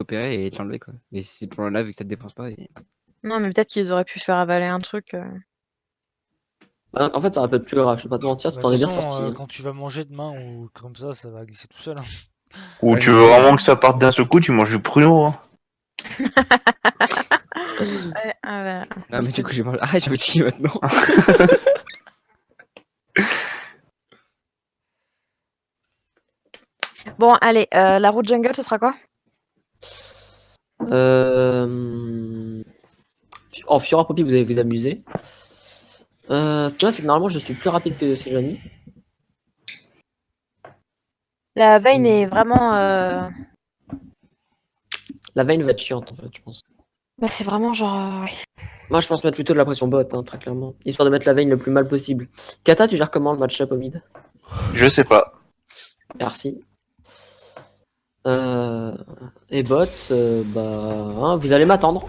récupérer et te l'enlever, quoi. Mais si pour l'enlever, vu que ça te dépense pas. Non, mais peut-être qu'ils auraient pu faire avaler un truc. Bah, en fait, ça aurait pu être plus grave, je vais pas te mentir, tu Bah, de t'en toute es bien façon, sorti. Hein. quand tu vas manger demain ou comme ça va glisser tout seul. Hein. Ou Ouais, tu c'est veux ça. vraiment que ça parte d'un seul coup, tu manges du pruneau. Hein. Ouais, ah bah, Ah, mais du coup, j'ai mangé. Ah, je vais checker maintenant. Bon, allez, la route jungle, ce sera quoi? En Fiora Poppy, vous allez vous amuser. Ce qui est, c'est que normalement, je suis plus rapide que Sejuani. La Vayne est vraiment. La Vayne va être chiante, en fait, je pense. Bah, c'est vraiment genre. Ouais. Moi, je pense mettre plutôt de la pression bot, hein, très clairement. Histoire de mettre la Vayne le plus mal possible. Kata, tu gères comment le match-up au mid? Je sais pas. Merci. Et bot, bah, hein, vous allez m'attendre.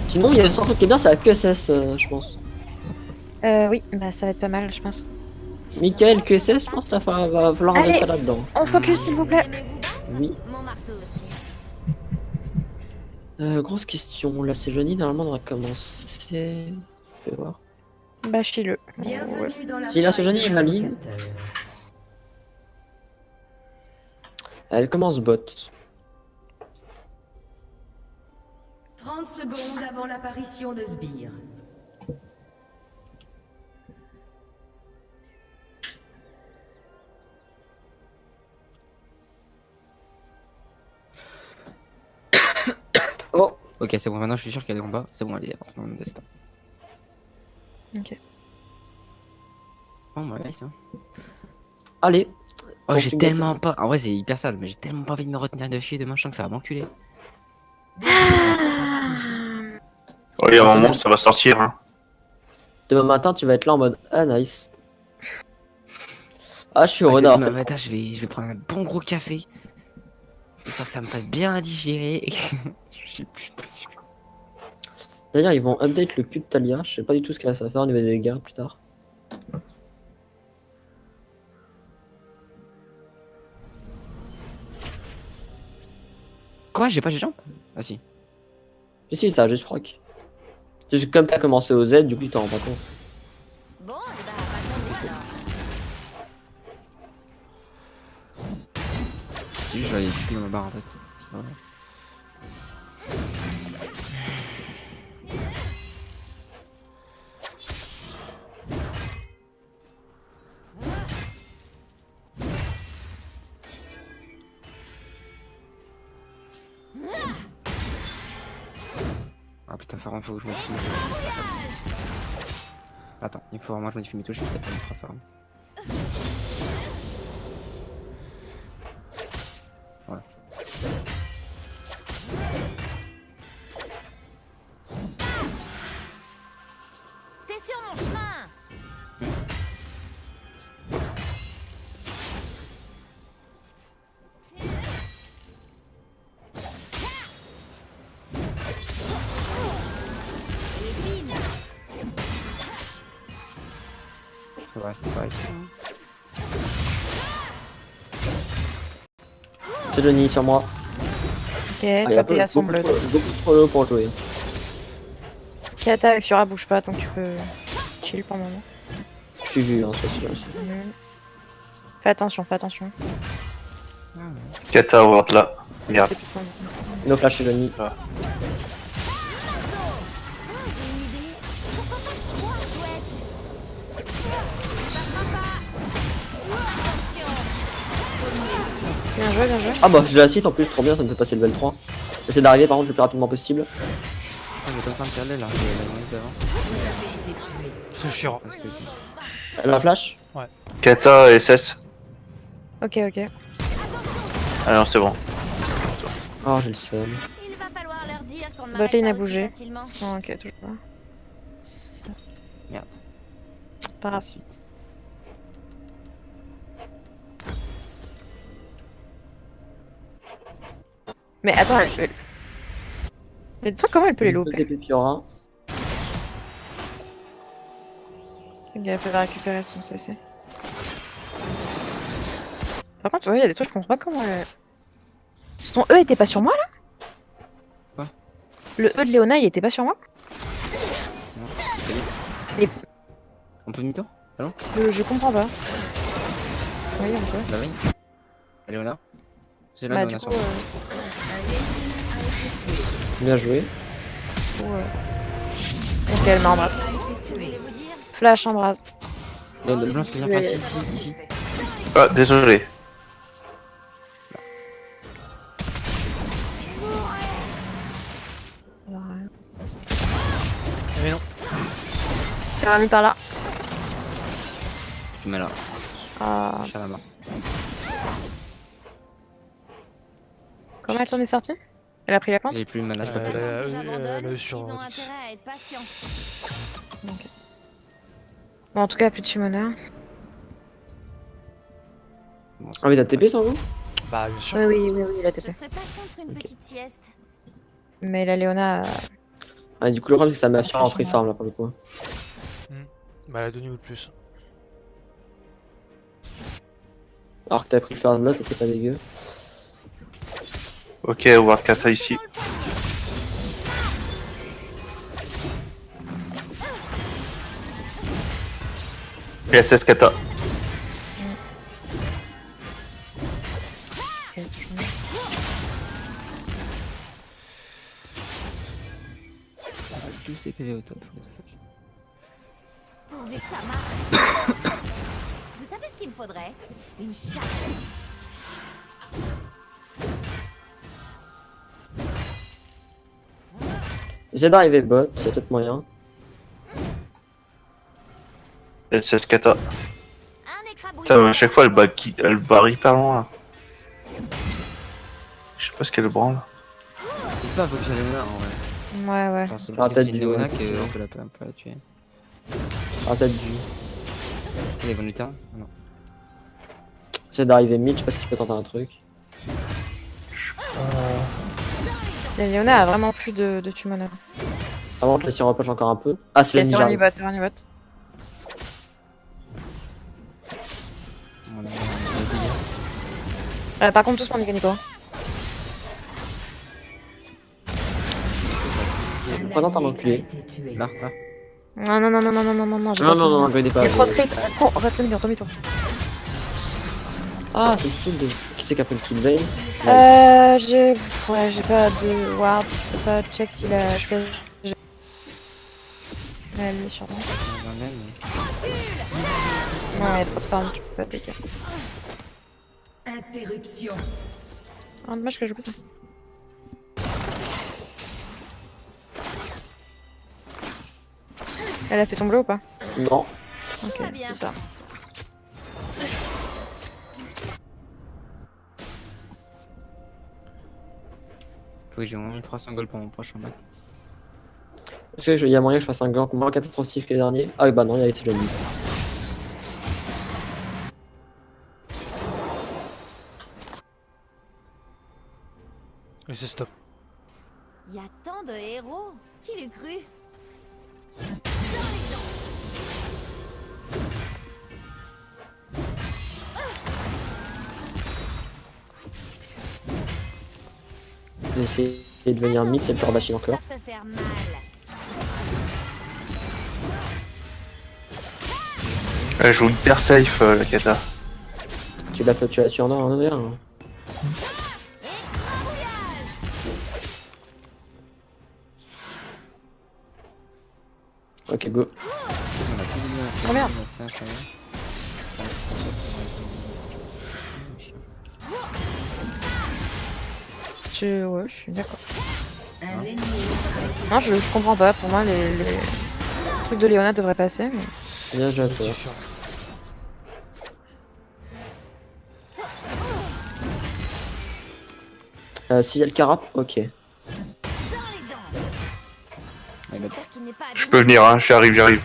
Sinon, il y a un truc qui est bien, c'est la QSS, je pense. Oui, bah, ça va être pas mal, je pense. Michael, QSS, je pense que va falloir Allez. investir là-dedans. On focus, s'il vous plaît. Oui. Grosse question. La Sejuani, normalement, on devrait commencer. Fais voir. Bah, chie-le. Bienvenue dans la Si la faille Sejuani des est valide, provocateurs. elle commence bot. 30 secondes avant l'apparition de Sbire. Oh, Ok, c'est bon, maintenant je suis sûr qu'elle est en bas. C'est bon, elle est dans mon destin. Ok. Bon, bah, nice, hein. allez. Oh, j'ai Continue tellement pas. En vrai, c'est hyper sale, mais j'ai tellement pas envie de me retenir de chier demain. Je sens que ça va m'enculer. Oh, il y a un moment, ça va sortir. Hein. Demain matin, tu vas être là en mode ah nice. Ah, je suis heureux Ouais, d'avoir demain fait. matin, je vais prendre un bon gros café. Histoire que ça me fasse bien digérer. Je sais plus possible. D'ailleurs, ils vont update le cul de Talia. Je sais pas du tout ce qu'elle va faire au niveau des dégâts plus tard. Quoi, j'ai pas de jambes? Ah si. Si, ça a juste proc. Juste comme t'as commencé au Z, du coup, tu t'en rends pas compte. Bon, et bah, pas alors. C'est juste, j'avais plus dans ma barre en fait. Voilà. Ah putain, faut que je modifie mes touches. Attends, il faut vraiment que je modifie mes touches, c'est peut-être ultra fort. Voilà. T'es sur mon chemin. Ça va rester pareil. C'est Johnny sur moi. Ok, Ah, toi, t'es à son bleu. Beaucoup trop low pour jouer. Kata et Fiora bouge pas, donc tu peux chill pour le moment. Je suis vu, hein, c'est sûr. Fais attention, fais attention. Kata ward là. Merde. C'est plus con. No flash chez Johnny. Oh, j'ai une idée. Pourquoi pas le croire, chouette? Ça fera pas. Attention. Bien joué, bien joué. Ah bah, j'ai l'assist en plus, trop bien, ça me fait passer level 3. J'essaie d'arriver par contre le plus rapidement possible. Putain, j'ai pas en train de perdre là, j'ai la journée d'avance. Vous avez été tué. C'est chiant. Parce que- Elle a un flash? Kata SS. Ok, ok. Ah non, c'est bon. Oh, j'ai le seum. Il va falloir leur dire qu'on ne Botlane a m'arrête pas bougé. aussi facilement. Oh, ok, toujours pas. Ça- Merde. Pas grave. Ensuite. Mais attends, elle peut. Mais dis-toi comment elle peut les louper. TP Fiora. Ok, elle peut récupérer son CC. Par contre, ouais, il y a des trucs, je comprends pas comment. Ton E était pas sur moi là? Quoi? Le E de Léona, il était pas sur moi? Non, c'est lui. Les- On peut demi-tour? Je comprends pas. Oui, on peut. La veille. Léona. C'est là, Bah, Léona du sur coup, moi. Bien joué. Ok, elle m'embrasse. Voulez-vous dire? Flash, embrasse. Le blanc, c'est bien Oui. passé ici. Ah, désolé. Mais non. C'est ramené par là. Tu mets là. Ah, Je suis à la main. comment elle s'en est sortie? Elle a pris la plante? J'ai plus le mana, je peux Elle pas. a- Attends que oui, j'abandonne, elle est ils sur ont 10. intérêt à être patients. Bon, en tout cas, plus de Shimona. Bon, Ah, mais t'as TP sans vous? Bah, bien sûr. Oui, la Je TP. serais pas contre une petite sieste. Mais la Léona. Ah, du coup, le problème, c'est que ça m'a fait en free farm là pour le coup. Bah, elle a 2 niveaux de plus. Alors que t'as pris le farm là, t'étais pas dégueu. Ok, War Kata ici. Et SS Kata. Tous les PV au top. Pourvu que ça marche. Vous savez ce qu'il me faudrait? Une chatte. J'essaie d'arriver bot, il y a peut-être moyen. SS Kata. Un écrabouillis. Putain, mais à chaque fois, elle barre hyper loin. Je sais pas ce qu'elle branle. C'est pas, faut que j'aille Léona en vrai. Ouais. Attends, c'est Ah, parce que peut-être c'est une du- Léona ouais, qu'on effectivement. peut un peu la tuer. Ah, peut-être du. Elle est bonne lutin? Non. J'essaie d'arriver mid, je sais pas si tu peux tenter un truc. La Léona a vraiment plus de Tumona. Avant que la sirop reproche encore un peu. Ah, c'est C'est l'ennemi, un j'arrive. bot, c'est un bot. On a Par contre, tous pour Nico. Présente un enculé. là. Non, j'ai Non, pas ça. non, je vais Il y pas. a trop de creep. Oh, on va te le dire, demi-tour. Ah, c'est le kill de. Qui c'est qui a pris le kill veille? J'ai pas de ward, je peux pas check s'il a 16. Elle est sur moi. Non, il y a trop de farm, tu peux pas take. Interruption. Ah, dommage que je joue pas ça. Elle a fait ton bleu ou pas? Non. Ok, Très bien. c'est ça. Oui, j'ai moins 300 gold pour mon prochain match. Est-ce qu'il y a moyen que je fasse un gank moins catastrophique que les derniers? Ah, bah non, il a été déjà mis. Et c'est stop. Il y a tant de héros. Qui l'eût cru? J'ai essayé de devenir mid, c'est le Kardashian encore. Ça peut faire mal. Elle joue hyper safe, la Kata. Tu l'as fait, tu en as un derrière. Hein. Ok, go. On a plus de Oh, merde. ça, ça va. Ouais, je suis d'accord. Un ennemi. Non, je comprends pas. Pour moi, les trucs de Léona devraient passer. Mais... Bien joué à toi. Différent. S'il y a le carap, ok. Dans les dents. J'espère qu'il n'est pas Je peux venir, hein, j'arrive.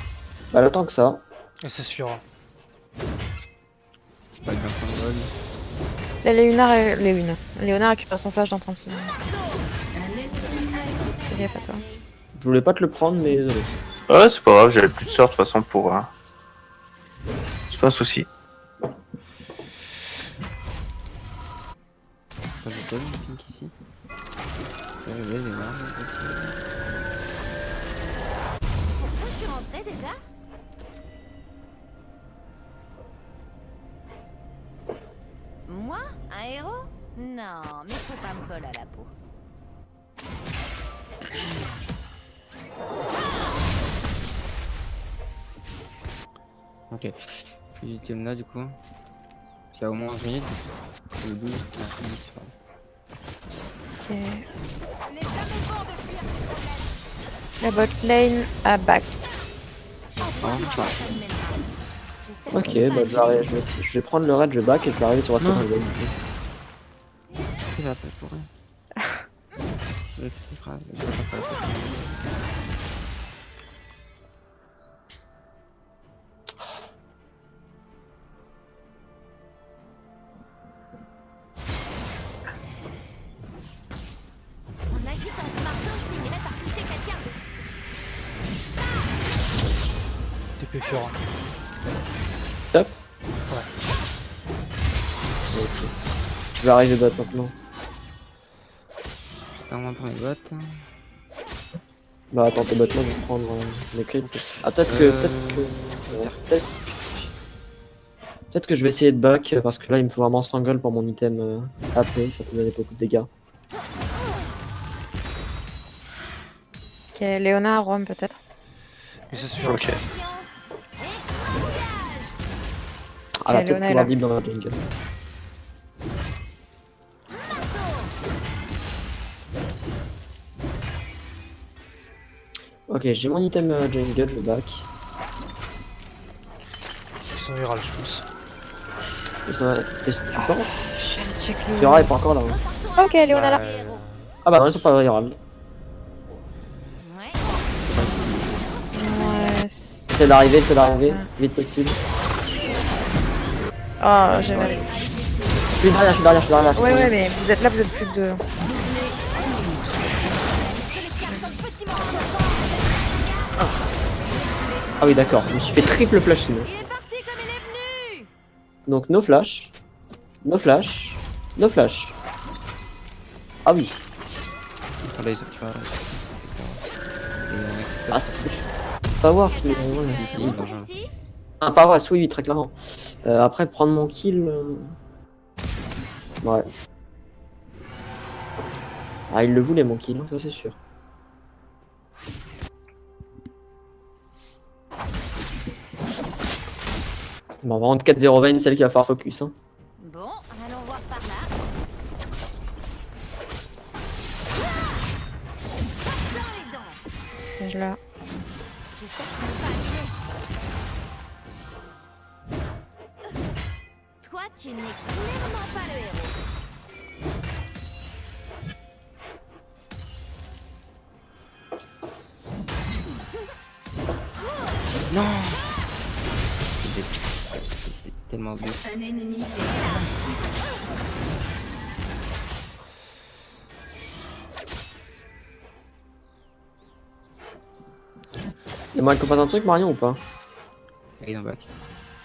Bah, le temps que ça. Et c'est sûr. Pas de 25 gold. La Léona récupère son flash dans 30 secondes. Fais gaffe à toi. Je voulais pas te le prendre, mais désolé. Ouais, c'est pas grave, j'avais plus de sort de toute façon pour. C'est pas un souci. Pourquoi j'ai pas vu le pink ici? Ouais, les marges, Pourquoi je suis rentrée déjà? Moi? Un héros? Non, mais faut pas me coller à la peau. Ok. Plus d'item là du coup. Il y a au moins 11 minutes. Ou 12. Non, 10, pardon. Ok. Ce n'est jamais bon de fuir ses problèmes. La bot lane à back. Au revoir, bah. ça ne mène pas. J'espère Ok, que bah je vais prendre le raid, je back et je vais arriver sur votre Non. raid. Qu'est-ce que ça fait pour rien? Ouais, c'est grave. Je vais pas faire ça. En agitant ce marteau, je finirai par toucher quelqu'un. TP Fiora. Top. Ouais. Ok. Je vais arriver bot maintenant. T'as moins pour mes bottes. Bah attends, tes bots là, je vais prendre les crits. Ah peut-être que... Peut-être que je vais essayer de back parce que là il me faut vraiment strangle pour mon item AP, ça peut donner beaucoup de dégâts. Ok, Léona à Rome peut-être. Mais ça suffira. Ok. Ah là, Ok, peut-être Léona est pouvoir là. deep dans la jungle. Ok, j'ai mon item jungle, je back. Ils sont virales, je pense. Et ça, tu penses? Je vais aller check le. Fiora est pas encore là. Hein. Ok, Léona là. Ouais. Ah bah non, ils sont pas virales. Ouais. Ouais. C'est d'arriver, vite possible. Oh, j'ai mal. Je suis derrière. Ouais, ouais, mais vous êtes là, vous êtes plus de deux. Ah oui d'accord, je me suis fait triple flash sinon. Il est parti comme il est venu. Donc no flash. No flash. No flash. Ah oui. Oh là, ils sont qui parlent. Ah c'est... Pas voir si... Ouais. Si, Héros Benjamin. sont ici. Ah pas voir, oui, très clairement. Après prendre mon kill... Ouais. Ah il le voulait mon kill, ça c'est sûr. Bon, on va rendre 4-0 Vayne, celle qui va faire focus. Hein. Bon, allons voir par là. Dans les dents. Je là. J'espère que ça va arriver. Toi, tu n'es clairement pas le héros. Non. C'était tellement beau. Un ennemi Et moi, elle peut faire un truc Marion ou pas? Allez, dans back.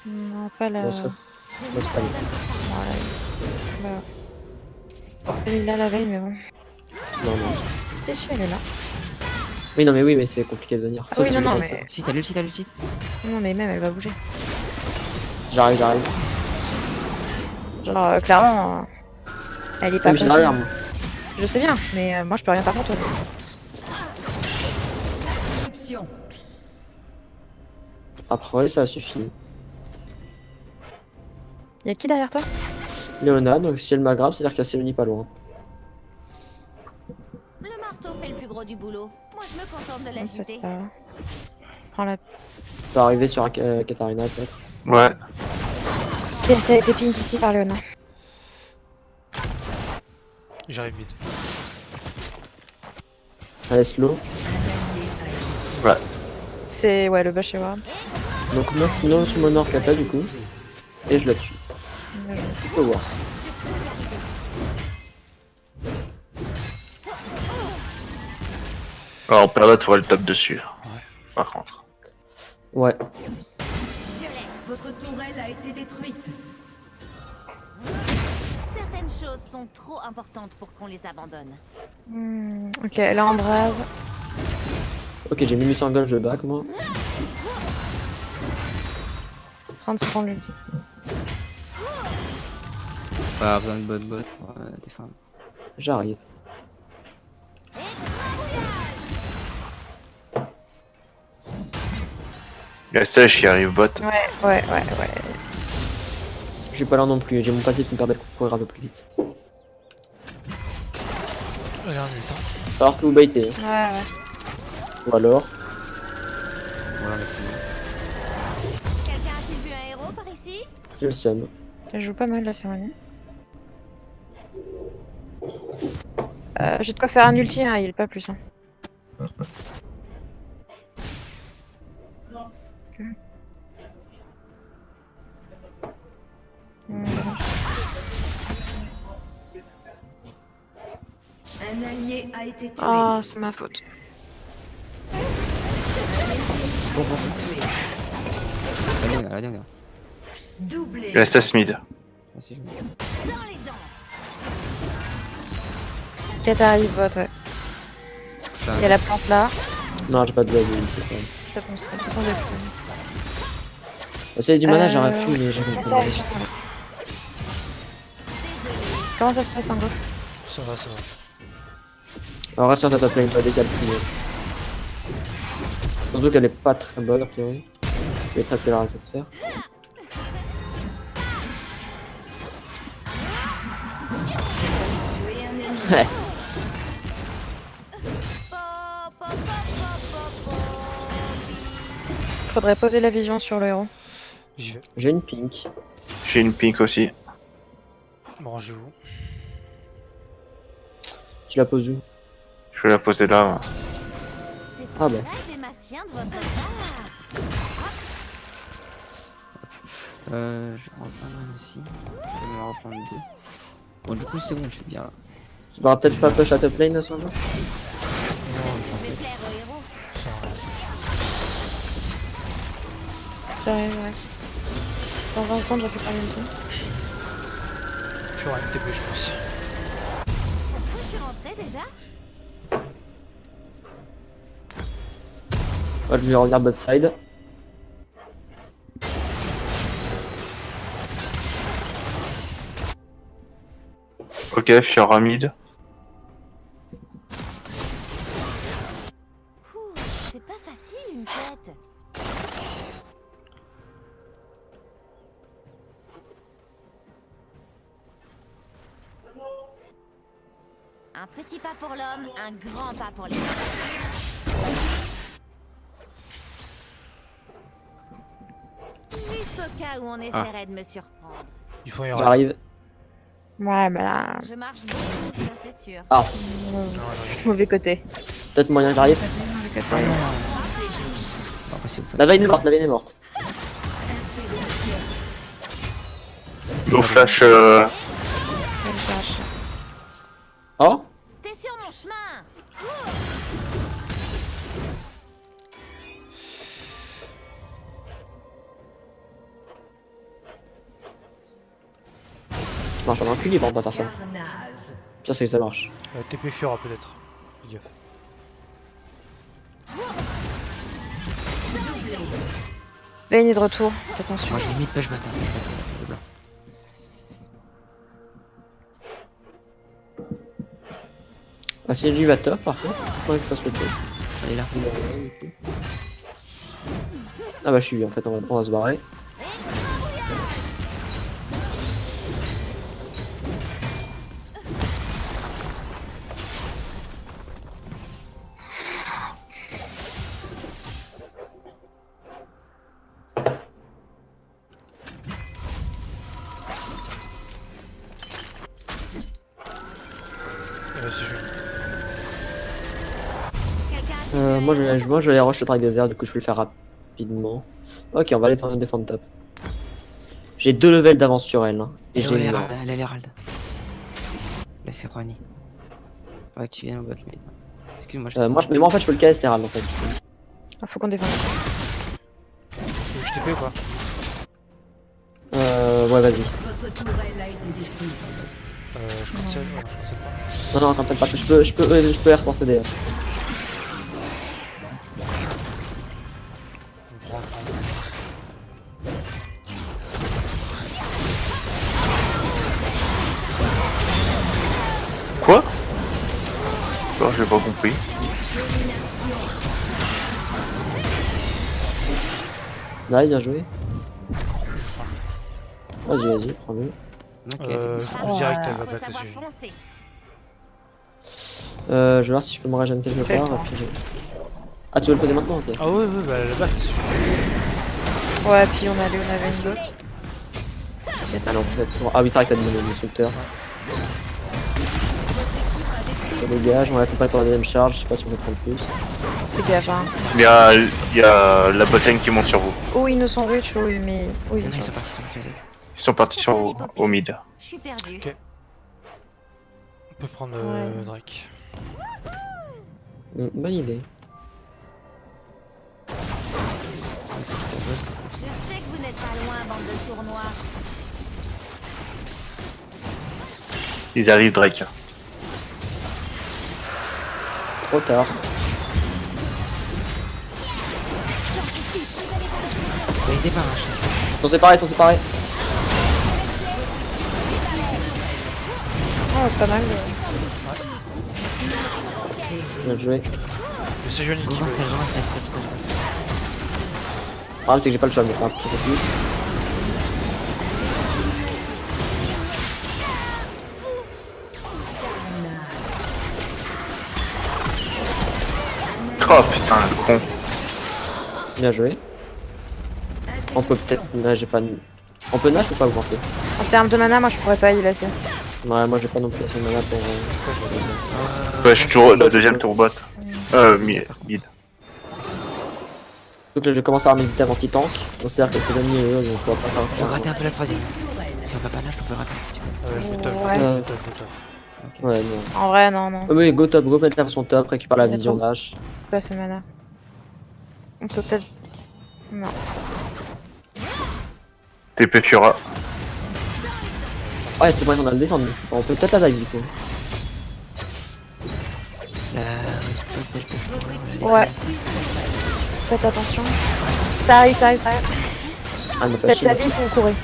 Non, pas là. Bon, ça, c'est pas lui. Voilà. Il a la veille, mais bon. Non, non. Si, si, elle est là. Oui, mais c'est compliqué de venir. Ah Sauf oui, si non, je non, tente ça. mais. Si, t'as l'ulti. Non, mais même, elle va bouger. J'arrive. Genre, clairement, elle est pas Mais j'ai derrière moi. Je sais bien, mais moi, je peux rien faire pour toi. Éruption. Après, ça suffit. Y'a qui derrière toi? Léona, donc si elle m'aggrappe, c'est-à-dire qu'il y a Céline pas loin. Le marteau fait le plus gros du boulot. Moi, je me contente de Non, c'est l'agiter. pas... Prends la... Ça va arriver sur Katarina peut-être. Ouais. Ok, ça a été pink ici par Léona. J'arrive mid. Allez, slow. Ouais. C'est... Ouais, le bush est Ward. Donc 9 summoner Kata du coup. Et je la tue. Bien joué. Un peu worse. Alors, Perla, tu vois le top dessus. Par contre. Ouais. Votre tourelle a été détruite. Certaines Certaines choses sont trop importantes pour qu'on les abandonne. Ok, là on brase. Ok, j'ai mis Sangle, je back moi. 30 secondes lui. Pas besoin de bot pour défendre. J'arrive. Il y a Sèche qui arrive bot. Ouais. Je suis pas là non plus, j'ai mon passif qui me permet de courir un peu plus vite. Allez, un ult, hein. Alors que vous baitez, Ouais. ou alors. Voilà, mais Quelqu'un a-t-il vu un héros par ici? J'ai le seum. Ça joue pas mal la cérémonie. J'ai de quoi faire un ulti, hein, il est pas plus. Hein. Ok. Un allié a été tué. Ah, c'est ma faute. la dernière. Doublé. Il y a Sèche mid. Vas-y, Dans les dents. Quête arrive, bot, ouais. Il y a la plante là. Non, j'ai pas de Z. Ça pense de toute façon j'ai plus. C'est du mana, j'aurais pu, mais j'ai Quête pas arrive sur moi. Comment ça se passe en gros? Ça va, ça va. Alors reste sur ta top lane, pas décalculé. Surtout qu'elle est pas très bonne a priori. Je vais taper la récepteur. Tué un ennemi. Ouais. Faudrait poser la vision sur le héros. J'y vais. J'ai une pink. J'ai une pink aussi. Bon, je vous. Tu la poses où? Je vais la poser là. C'est Ah bah. très démacien de votre part. Je vais reprendre un aussi. Je vais me reprendre deux. Bon, du coup, c'est bon, je suis bien là. Tu vas peut-être pas push à top lane là, sans doute? Je vais plaire au héros. Ça va. J'arrive, ouais. Dans un instant, je récupère l'ulti. Je ferai une TP, je pense. Pourquoi je suis rentrée déjà? Ouais, je vais revenir bot side. Ok, Fiora mid. Ouh, c'est pas facile une quête. Un petit pas pour l'homme, un grand pas pour les femmes. Juste au cas où on essaierait de me surprendre. Il faut y aller. J'arrive. Ouais, mais là, Je marche beaucoup, ça c'est sûr. Ah, mauvais côté. peut-être moyen que j'arrive. Mauvais côté. On va passer au La veine est morte, la veine est morte. Au flash. Belle tâche. Oh, T'es sur mon chemin. non, j'en ai un cul libre, on va faire ça. Carnage. Ça, c'est que ça marche. TP Fiora peut-être. Fais gaffe. Vayne est de retour, attention. Moi, je limite pas, je m'attends. Ah, si lui va top, par contre, faudrait que je fasse le top. Allez là. Ah bah, je suis en fait, on va se barrer. Si je vais. Moi, je vais aller rush le Drake Désert, du coup, je peux le faire rapidement. Ok, on va aller défendre top. J'ai 2 levels d'avance sur elle. Hein, et Elle j'ai a une... l'Hérald, elle a l'Hérald. Là, c'est Ronnie. Ouais, tu viens au bot, mais. Excuse-moi, mais moi, en fait, je peux le KS Herald, en fait. Ah, faut qu'on défende. Je TP ou pas? Ouais, vas-y. Votre tourelle a été détruite. Je cancel, ouais, je cancel pas. Non, non, quand pas. Je peux reporter des. On prend. Quoi? Oh, j'ai pas compris. Là, bien joué. Vas-y, prends-le. Ok. Je pousse direct à la Après batte savoir là-dessus. foncer. Je vais voir si je peux me régénérer quelque Fais le part. temps. Après, ah, tu veux le poser maintenant? Ok. Ah ouais, bah la batte. Ouais, puis on avait une botte. Ah non, peut-être. Ah oui, c'est vrai que t'as dit le destructeur. Ça dégage, on va accompagner pour la deuxième charge. Je sais pas si on peut prendre plus. Fais gaffe, hein. Il y a la botlane qui monte sur vous. Oh, ils nous sont rudes, oui, mais. Oui, Non, ils ils sont sont partis, ils sont partis. Ils sont partis sur vous, au mid. Je suis perdu. Ok. On peut prendre Ouais. Drake. Bonne idée. Je sais que vous n'êtes pas loin, bande de sournois. Ils arrivent, Drake. Trop tard. Ils débarrent. Ils sont séparés, Oh, pas mal. Bien joué. Mais c'est Johnny qui Go, veut. Vincel, go, Vincel, stop, stop. Le problème, c'est que j'ai pas le choix de me faire un petit peu plus. Oh putain, le con. Bien joué. On peut peut-être. Là, j'ai pas. On peut nage ou pas, vous pensez? En termes de mana, moi je pourrais pas y laisser. Ouais, moi j'ai pas non plus assez de mana pour. Ouais, je suis toujours la deuxième tourbot. Mid. Donc là, je vais commencer à avoir mes items anti-tank. Donc c'est-à-dire que c'est l'ennemi et eux, donc on va pas Faut faire. gratter un peu la troisième. Si on va pas là, je peux rater. Je vais top, Ouais. je vais top, je vais top. Ouais, non. En vrai, non, non. Oui, go top, go mettre la version top, récupère la Il y a vision trop. dash. Pas ces mana. On peut peut-être. Non, TP Fiora. Ouais, c'est vrai qu'on a le défendre. On peut peut-être la dive du coup. Ça risque peut-être que je pourrais la laisser Ouais. ici. faites attention. Ça arrive, ça arrive, ça arrive. Ah, me fait Faites chier. ça vite ou courez.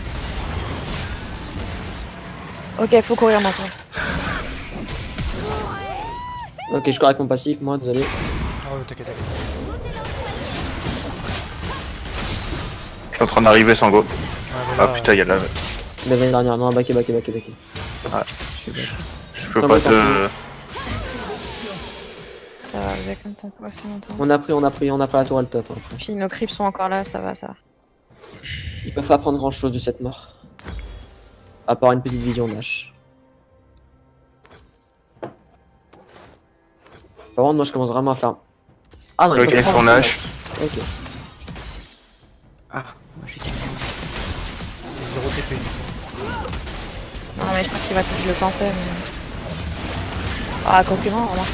Ok, faut courir maintenant. Ok, je cours avec mon passif, moi, désolé. Ah ouais, t'inquiète, t'inquiète. Je suis en train d'arriver sans go. Ouais, mais Ah là, putain, il y a la. Mais l'année dernière, non, backé. Je peux Ça pas va, te. Ça va, vous avez quand même temps pour assez longtemps. On a pris la tourelle top. Hein, après. Puis nos creeps sont encore là, ça va, ça va. Ils peuvent pas prendre grand chose de cette mort. À part une petite vision dash. Par contre, moi je commence vraiment à faire. Ah non, ils Ok, peuvent prendre son un H. Ok. Ah, moi je suis quelqu'un. 0 TP. Non, mais je pense qu'il va peut-être le penser. Mais... Ah, concurrent, remarque.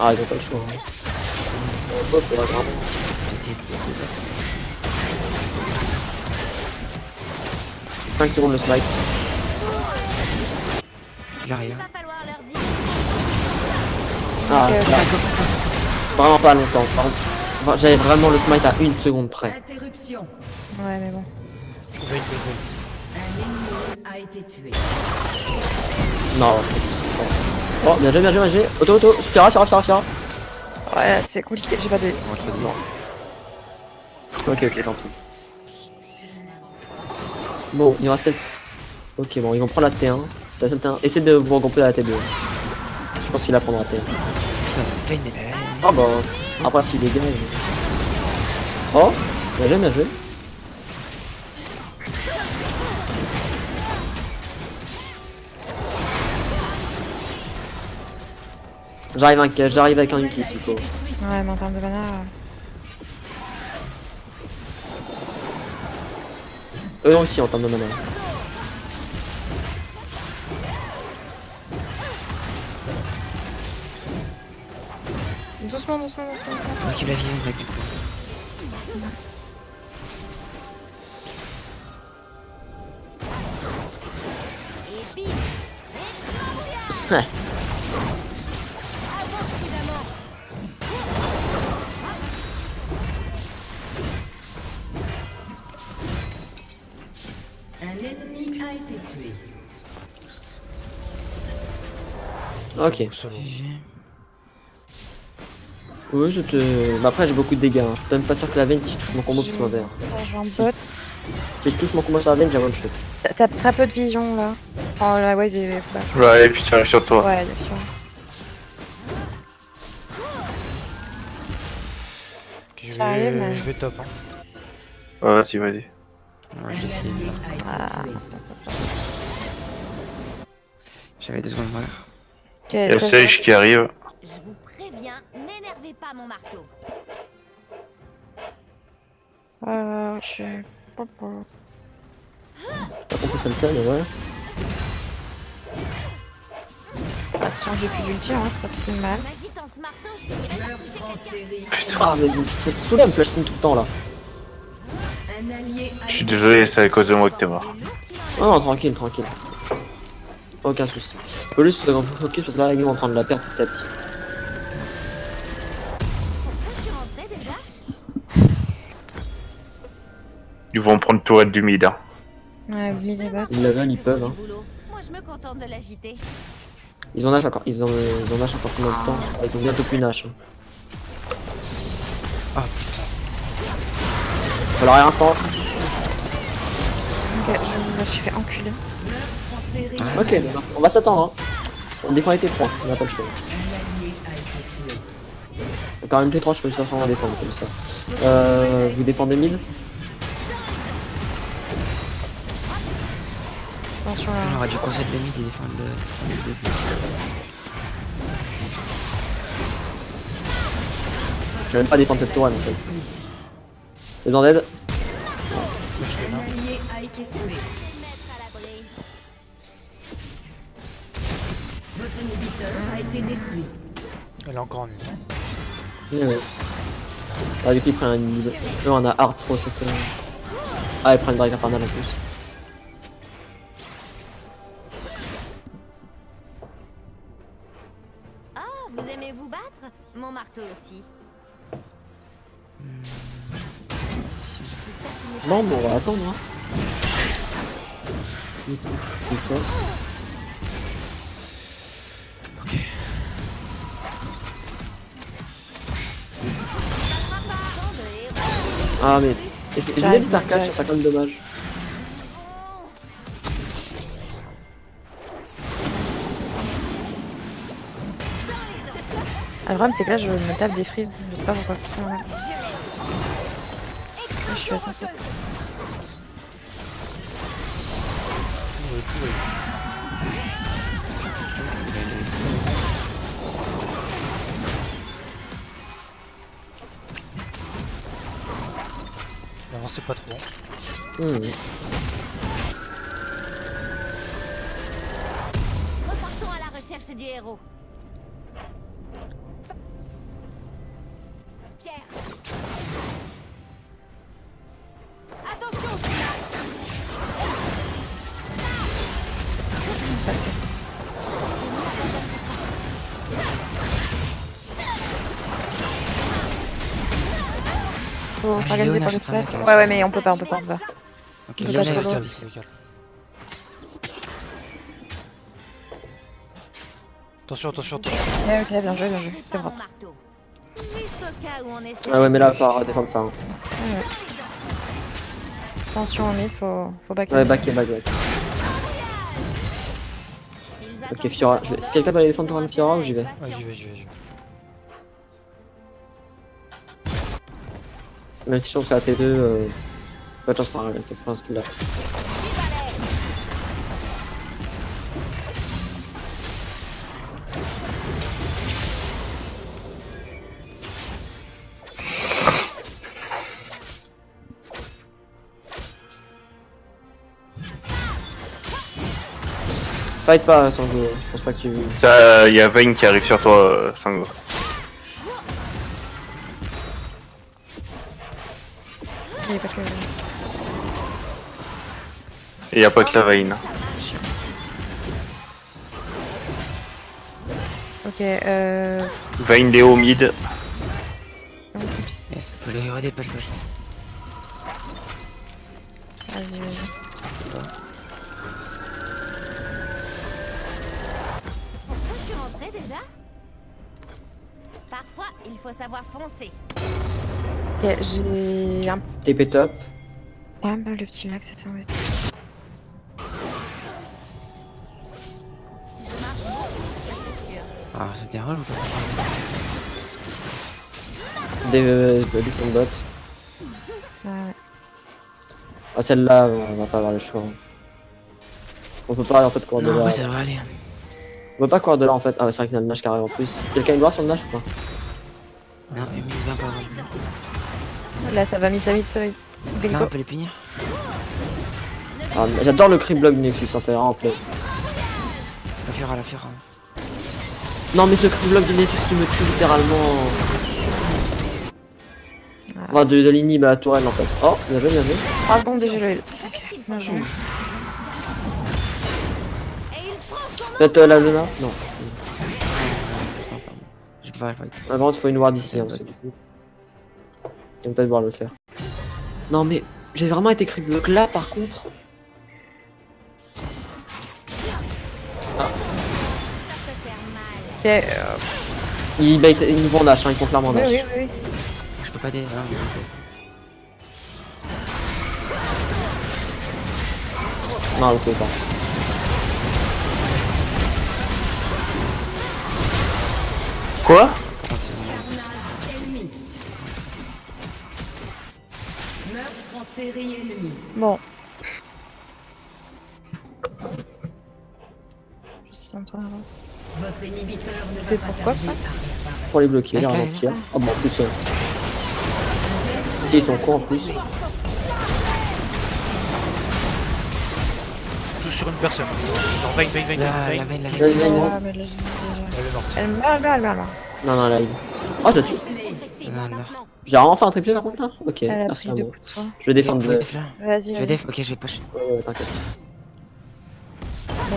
Ah, ils ont pas le choix. Hein. Oh, c'est pas grave. J'étais- 5 secondes le smite. J'arrive. Il va falloir leur dire. Ah, Ok, là. Vraiment pas longtemps. Par contre, enfin, j'avais vraiment le smite à 1 seconde près. Interruption. Ouais, mais bon. Veille. Un ennemi a été tué. Non, c'est. Oh, bien joué. Auto. Fira. Ouais, c'est compliqué, j'ai pas de. Ok, tant pis. Bon, il reste quelques. Ok, bon, ils vont prendre la T1. C'est la seule T1. Essayez de vous regrouper à la T2. Je pense qu'il la prendra T1. Fais une épée. Ah bah, après s'il dégage. Oh, bien joué. J'arrive avec un ulti s'il faut. Ouais, mais en termes de mana. Eux aussi en termes de mana. Doucement. Moi qui la vision, du coup. Et bim. Avance prudemment. Un ennemi a été tué. Ok. Solo. GG. Oui, je te. Bah, après, j'ai beaucoup de dégâts. Hein. Je suis même pas sûr que la veine, si je touche mon combo, puisse m'en faire. Je bot. Si je touche mon combo sur la veine, j'ai one shot. T'as très peu de vision là. Oh la wave est back. Ouais, et puis tu arrives sur toi. Ouais, d'accord. Ok, Ça arrive, mais- je vais top. Hein. Ouais, vas-y, vas-y. Ouais, Un j'ai fait allié une- a été Ah, tué. c'est pas, c'est pas. J'avais 2 secondes frère. Ok, Il y a ça, Sage qui arrive. Je vous préviens, n'énervez pas mon marteau. je sais pas. Pas compris comme ça, mais ouais. Ah, si j'ai plus d'ulti, hein, c'est pas si mal. En agitant ce marteau, je finirai par Meurtre toucher en quelqu'un. série. Ah, mais cette soudain elle me flash tout le temps là. Un allié a Je suis été désolé, c'est à cause de moi que t'es mort. Non, non, tranquille, tranquille. Aucun souci. Faut juste se focus parce que là, la game est en train de la perdre petit à petit. Je suis rentrée déjà. Ils vont prendre tourette du mid. Hein. Ouais, mid et bot. Ils la veulent, ils peuvent. Hein. Du boulot. Moi, je me contente de l'agiter. Ils en lâchent encore. Ils en lâchent encore combien de temps? Ils ont bientôt plus une hache. Hein. Ah putain. Alors, rien instant. Ok, je me suis fait enculer. en série. Ok, on va s'attendre. Hein. On défend les T3, on n'a pas le choix. Un allié a été tué. Quand même T3, je peux sûrement défendre comme ça. Vous défendez 1000? Attention Putain, on là. aurait dû conseiller de mid et défendre le début. Je vais même pas défendre cette tour en fait. J'ai besoin d'aide. Je suis Un là. allié a été tué. Les mettre à l'abri. Votre inhibiteur a été détruit. Elle est encore en une. Ouais. Ah, du coup, il prend un mid. Eux, on a Art trop cette. Ah, il prend une Drake Infernal en plus. Ah, vous aimez vous battre? Mon marteau aussi. Bon, bon, on va attendre. Hein. Une fois. Ah, mais. Est-ce que je voulais lui faire catch, c'est quand même dommage. Ah, le problème c'est que là je me tape des frises, je sais pas pourquoi. Parce que, là, je suis à 100. N'avancez pas trop. Repartons à la recherche du héros. Pierre. Attention, Smash. Faut s'organiser pour le Léona, flash. Ouais, ouais, mais on peut pas, on peut pas, on peut pas. Ok, Je Léona passe est sur au l'autre. service. Attention, attention, attention. Ouais, ok, bien joué, c'était Pas mon propre. marteau. Juste au cas où on essaie. Ah, ouais, mais là, il va falloir défendre ça. Hein. Attention au mid, faut back. Ouais, back. Ils Ok, attendent Fiora. que Je vais... j'abandonne. Quelqu'un peut aller défendre pour un Fiora ou j'y vais? Ouais, j'y vais, j'y vais, j'y vais. Même si je pense qu'à la T2, pas de chance pour un c'est pas un skill là. Fight pas, Sango. Je pense pas que tu. Ça, y a Vayne qui arrive sur toi, Sango. Il est pas que... Et y a pas que la Vayne. Ok, Vayne Léo mid. Yes, faut les redépêcher. vas-y, vas-y. Pourquoi je suis rentrée déjà? Parfois, il faut savoir foncer. Ok, j'ai un TP top. pas mal de petits lacs, ça s'embête. Je marche beaucoup, ça c'est sûr. Ah, ça dérange ou pas? Des son bot. Ouais. Ah, celle-là, on va pas avoir le choix. On peut pas en fait courir de Non, là. ouais, ça devrait aller. On peut pas courir de là en fait. Ah, ouais, c'est vrai qu'il y a le Nash qui arrive en plus. Quelqu'un a une gloire sur le Nash ou pas? Non, Emile, viens pas. Là, ça va vite, ça va vite, ça va vite. Là, on Go. peut les punir. Ah, j'adore le cri block du Nexus, ça c'est vraiment play. La Fiora, la Fiora. Non mais ce cri block du Nexus qui me tue littéralement. Enfin, de l'inhib à la tourelle en fait. Oh, bien joué, bien joué. 3 secondes déjà le heal. Bien joué. Peut-être la Luna? Non. Je peux pas le fight. Ah, par contre, il faut une ward ici ensuite. On va peut-être voir le faire. Non mais j'ai vraiment été cri block là par contre. Ça peut faire mal. Ok, Ils vont Nash, hein, ils font clairement oui, Nash. oui, oui. Je peux pas aider. Hein, Non, on peut pas. Quoi? Ennemi. Meurtre en série ennemie. Bon. Je suis en train d'avancer. Votre inhibiteur ne C'est va pas pourquoi tarder pas à réapparaître. Pour les bloquer, les Nice, ralentir. nice. Oh bon, en plus. Si, ils sont cons en plus. Tous sur une personne. Genre Vayne, Vayne, Vayne, La Vayne. veine, la Je veine. vais Ah, mais là, Elle est morte. elle meurt, elle meurt, elle meurt. Non, non, là, il... Oh, je tue. Restez-moi non. maintenant. J'ai vraiment fait un triplé par contre là? Ok, Elle a merci pris à 2 moi. coups de poing. Je vais défendre Faut de... def là. Vas-y, Je vais vas-y. def, ok, je vais push. Ouais, t'inquiète. Bon.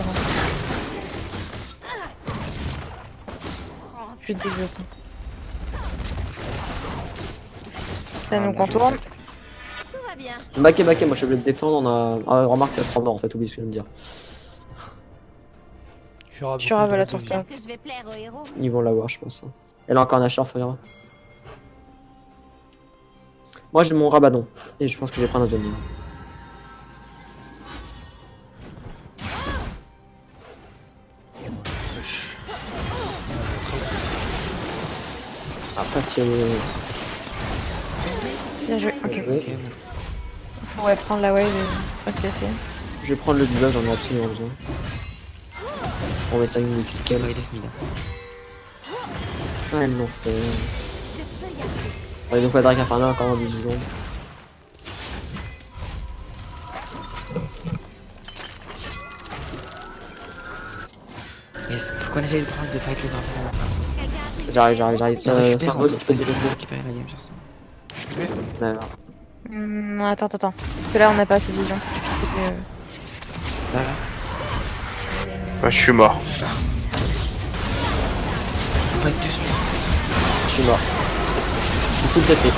Je suis d'exhaustion. Ça nous contourne. Tout va bien. Backé, moi je suis obligé de défendre, on a... Ah, remarque, il y a 3 morts en fait, oublie ce que je viens de dire. Fiora Tu auras beaucoup la de tour vie. top. Que je vais plaire aux héros. Ils vont l'avoir, je pense. Elle a encore un achat, Fiora. Moi j'ai mon Rabadon, et je pense que je vais prendre un deuxième. Après si elle... Bien joué. Ok. Ouais. Ok, bon. On va prendre la wave et pas se casser. Je vais prendre le buff, j'en ai absolument besoin. On va mettre la ligne de kill Ok, cam. bah, il def mid. Ah, elles l'ont fait. Je peux y aller. Allez, donc la Drake Infernal encore en 10 secondes. Yes, faut qu'on essaye de prendre de fight le drapeau. Quelqu'un a pris le J'arrive. Récupère, Sargos, on faut peut délaisser. récupérer la game sur ça. Ouais, Attends. Parce que là, on n'a pas assez de vision. C'était, Là, là. Ouais, je suis mort. Faut être dessus. je suis mort. Je suis full TP.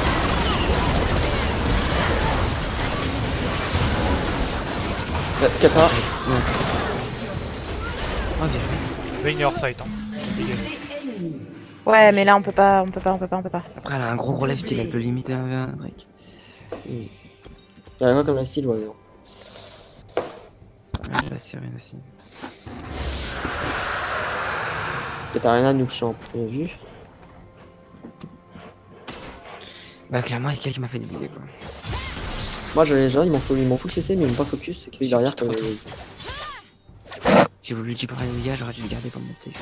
Kata, Oh, bien joué. Vayne est hors fight. Hein. Dégage. Ouais, mais là, on peut pas. Après, elle a un gros lifesteal, elle peut limiter un Drake. il y a quoi comme la style, ouais. Ouais, la sirène aussi. Katarina nous champ, bien vu. Bah, clairement, il y a quelqu'un qui m'a fait des dégâts, quoi. Moi les gens ils m'ont full CC mais ils m'ont pas focus, ce qui fait que derrière que... J'ai voulu le pour les dégâts, j'aurais dû le garder comme mode safe.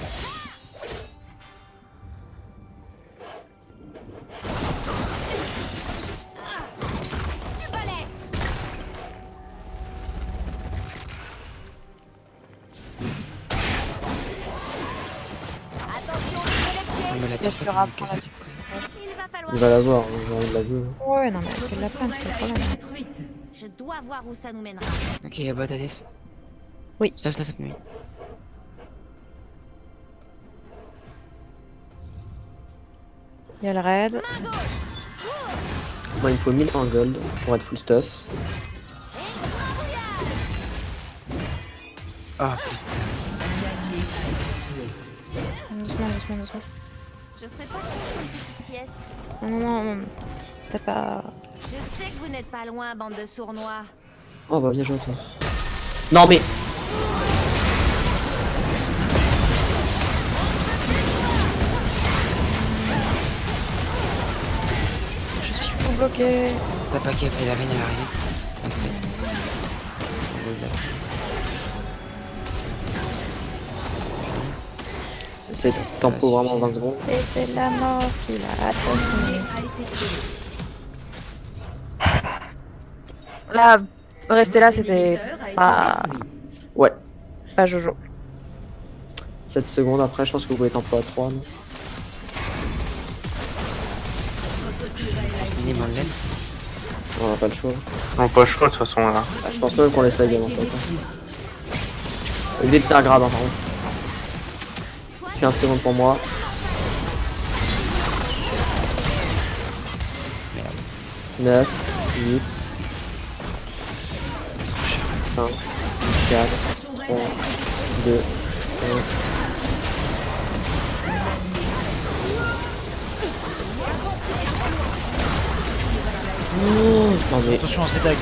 Du balai. Attention, je On me l'a Il y a tiré, Fiora on pour me la casse. Il va falloir. Il va l'avoir, j'ai envie de la jouer. Ouais, non, mais qu'elle la prenne, c'est pas le problème. Détruite. Je dois voir où ça nous mènera. Ok, y'a bot à def. Oui. Stop, oui. Il y a le raid. Moi, il me faut 1100 gold pour être full stuff. Ah, Doucement, doucement, doucement. Je serais pas contre une petite sieste. Non, non, non. T'as pas... Je sais que vous n'êtes pas loin, bande de sournois. Oh bah bien joué toi. Non mais... Je suis tout bloqué. t'as pas qu'à faire la reine à l'arrivée. Après. C'est tempo vraiment 20 secondes. Et c'est la mort qui l'a assassiné. A été tué. Là, rester là, c'était L'inhibiteur a été pas... détruit. Ouais. pas Jojo. 7 secondes après, je pense que vous pouvez tempo à 3. Non Minimum laine. on a pas le choix. Non, pas le choix de toute façon là. Ah, je pense même qu'on laisse la game en fait. L'idée de faire grave, hein, par contre. 15 secondes pour moi. Merde. 9, 8, 5, 4, 3, 2, 1. Non mais Attention à ces dagues.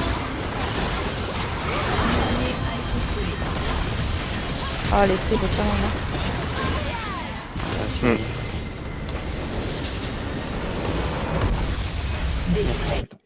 Ah, les prises, c'est pas mal. Hmm. Défaite.